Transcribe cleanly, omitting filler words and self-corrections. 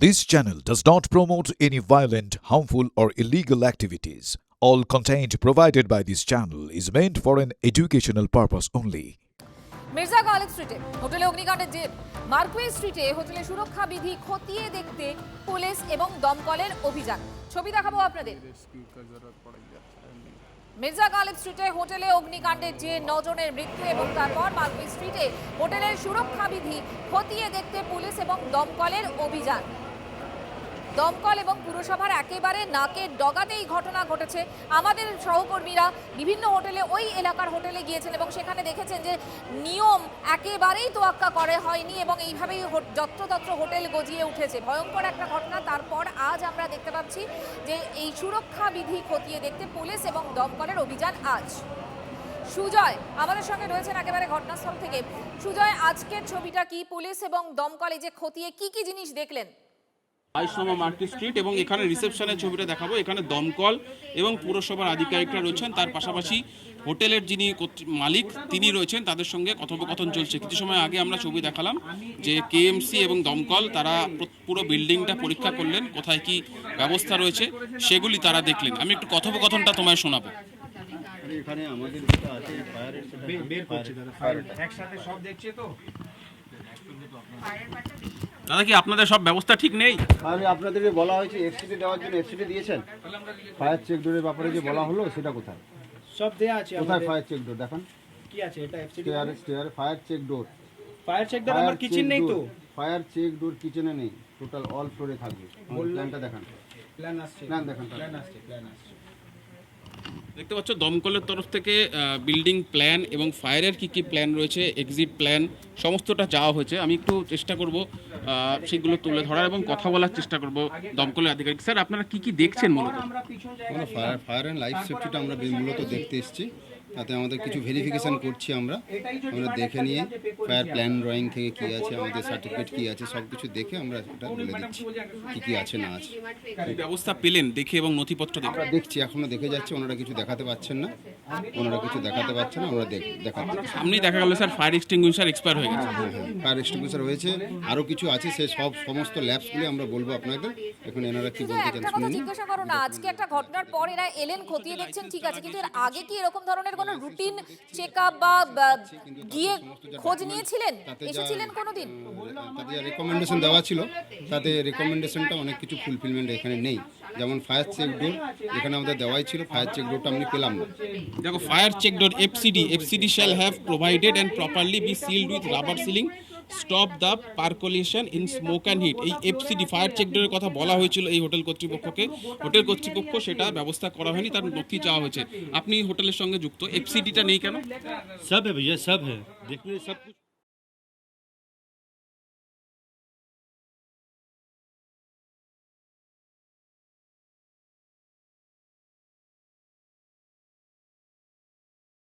This channel does not promote any violent, harmful, or illegal activities. All content provided by this channel is meant for an educational purpose only. Mirza Ghalib স্ট্রিটে হোটেলে অগ্নিকাণ্ডের জের marquee স্ট্রিটে হোটেলে সুরক্ষা বিধি খতিয়ে দেখতে পুলিশ এবং দমকলের অভিযান। ছবি দেখাবো আপনাদের। মির্জা গালিব স্ট্রিটে হোটেলে অগ্নিকাণ্ডের জের 9 জনের মৃত্যু এবং তারপর মার্কুই স্ট্রিটে হোটেলের সুরক্ষা বিধি খতিয়ে দেখতে পুলিশ এবং দমকলের অভিযান। দমকল এবং পুরসভার একেবারে নাকের ডগাতেই ঘটনা ঘটেছে। আমাদের সহকর্মীরা বিভিন্ন হোটেলে ওই এলাকার হোটেলে গিয়েছেন এবং সেখানে দেখেছেন যে নিয়ম একেবারেই তোয়াক্কা করা হয়নি এবং এইভাবেই যত্রতত্র হোটেল গজিয়ে উঠেছে। ভয়ঙ্কর একটা ঘটনা। তারপর আজ আমরা দেখতে পাচ্ছি যে এই সুরক্ষা বিধি খতিয়ে দেখতে পুলিশ এবং দমকলের অভিযান আজ। সুজয় আমাদের সঙ্গে রয়েছেন একেবারে ঘটনাস্থল থেকে। সুজয়, আজকের ছবিটা কি? পুলিশ এবং দমকল এই যে খতিয়ে কি কি জিনিস দেখলেন? 22 নম্বর মার্কেট স্ট্রিট এবং এখানে রিসেপশনের ছবিটা দেখাবো। এখানে দমকল এবং পুরসভার আধিকারিকরা রয়েছেন, তার পাশাপাশি হোটেলের যিনি মালিক তিনি রয়েছেন, তাদের সঙ্গে কথোপকথন চলছে। কিছু সময় আগে আমরা ছবি দেখালাম যে কেএমসি এবং দমকল তারা পুরো বিল্ডিংটা পরীক্ষা করলেন, কোথায় কি ব্যবস্থা রয়েছে সেগুলি তারা দেখলেন। আমি একটু কথোপকথনটা তোমায় শোনাবো। এখানে আমাদের যেটা আছে ফায়ারের সেটা বের করছে তারা একসাথে সব দেখছে। তো দাদা, কি আপনাদের সব ব্যবস্থা ঠিক নেই? আমি আপনাদেরকে বলা হয়েছে এফসিটি দেওয়ার জন্য এফসিটি দিয়েছেন। ফায়ার চেক ডোরের ব্যাপারে যে বলা হলো সেটা কোথায়? সব দেয়া আছে। কোথায় ফায়ার চেক ডোর দেখান? কি আছে এটা? এফসিটি স্টেয়ার ফায়ার চেক ডোর। ফায়ার চেক ডোর আমার কিচেন নেই তো। ফায়ার চেক ডোর কিচেনে নেই, টোটাল অল ফ্লোরে থাকবে। প্ল্যানটা দেখান। প্ল্যান আসছে। প্ল্যান দেখান। প্ল্যান আসছে। দেখতে পাচ্ছ দমকলের তরফ থেকে বিল্ডিং প্ল্যান এবং ফায়ারের কি কি প্ল্যান রয়েছে, এক্সিট প্ল্যান সমস্তটা চাওয়া হয়েছে। আমি একটু চেষ্টা করব সেগুলো তুলে ধরার এবং কথা বলার চেষ্টা করব দমকলের আধিকারিক। স্যার, আপনারা কি কি দেখছেন মূলত? আমরা ফায়ার অ্যান্ড লাইফ সেফটিটা আমরা মূলত দেখতে এসেছি। তাতে আমাদের কিছু ভেরিফিকেশান করছি। আমরা দেখে নিয়ে ফায়ার প্ল্যান ড্রয়িং থেকে কী আছে, আমাদের সার্টিফিকেট কী আছে, সব কিছু দেখে আমরা এটা বলে দিচ্ছি কী কী আছে না আছে। ব্যবস্থা পেলেন দেখে এবং নথিপত্র দেখে? আমরা দেখছি, এখনও দেখে যাচ্ছে। ওনারা কিছু দেখাতে পাচ্ছেন না, আমরা দেখাতে। সামনেই দেখা গেল স্যার ফায়ার এক্সটিংগুইশার এক্সপায়ার হয়ে গেছে। ফায়ার এক্সটিংগুইশার হয়েছে, আরও কিছু আছে, সে সমস্ত ল্যাবসগুলি আমরা বলবো আপনাদের। এখন এনারা কি বলতে চান শুনুন। জিজ্ঞাসা করো না, আজকে একটা ঘটনার পর এরা এলেন, খতিয়ে দেখছেন, ঠিক আছে, কিন্তু এর আগে কি এরকম ধরনের কোনো রুটিন চেকআপ বা গিয়ে খোঁজ নিয়েছিলেন, এসেছিলেন কোনোদিন? তাতে যা রেকমেন্ডেশন দেওয়া ছিল, তাতে রেকমেন্ডেশনটা অনেক কিছু ফুলফিলমেন্ট এখানে নেই। যেমন ফায়ার চেক ডোর এখানে আমাদের দেওয়াই ছিল, ফায়ার চেক ডোরটা আমি পেলাম না। দেখো, fire check door FCD shall have provided and properly be sealed with rubber sealing stop the percolation in smoke and heat. এই এফসিডি ফায়ার চেক ডোরের কথা বলা হয়েছিল এই হোটেল কর্তৃপক্ষকে। হোটেল কর্তৃপক্ষ সেটা ব্যবস্থা করা হয়নি, তার নথি চাওয়া হয়েছে। আপনি হোটেলের সঙ্গে যুক্ত, এফসিডিটা নেই কেন? सब है भैया, सब है, देखने सब कुछ।